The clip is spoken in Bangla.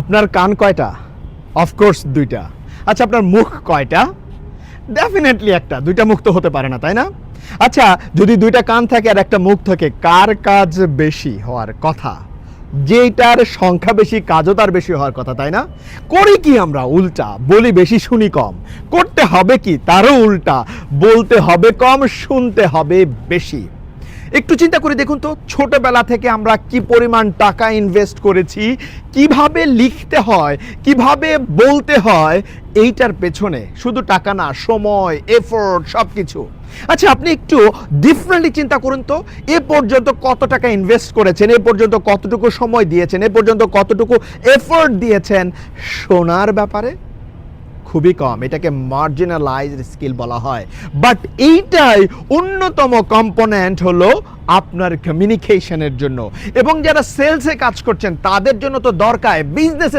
আপনার কান কয়টা? অফকোর্স দুইটা। আচ্ছা, আপনার মুখ কয়টা? ডেফিনেটলি একটা। দুইটা মুখ তো হতে পারে না, তাই না? আচ্ছা, যদি দুইটা কান থাকে আর একটা মুখ থাকে, কার কাজ বেশি হওয়ার কথা? যেটার সংখ্যা বেশি, কাজও তার বেশি হওয়ার কথা, তাই না? করি কি আমরা উল্টা, বলি বেশি শুনি কম। করতে হবে কি তারও উল্টা, বলতে হবে কম, শুনতে হবে বেশি। একটু চিন্তা করে দেখুন তো, ছোটবেলা থেকে আমরা কি পরিমাণ টাকা ইনভেস্ট করেছি, কিভাবে লিখতে হয়, কিভাবে বলতে হয়, এইটার পেছনে শুধু টাকা না, সময়, এফোর্ট, সব কিছু। আচ্ছা, আপনি একটু ডিফারেন্টলি চিন্তা করুন তো, এ পর্যন্ত কত টাকা ইনভেস্ট করেছেন, এ পর্যন্ত কতটুকু সময় দিয়েছেন, এ পর্যন্ত কতটুকু এফোর্ট দিয়েছেন শোনার ব্যাপারে? খুবই কম। এটাকে মার্জিনালাইজড স্কিল বলা হয়। বাট এইটাই অন্যতম কম্পোনেন্ট হলো আপনার কমিউনিকেশনের জন্য, এবং যারা সেলসে কাজ করছেন তাদের জন্য তো দরকার, বিজনেসে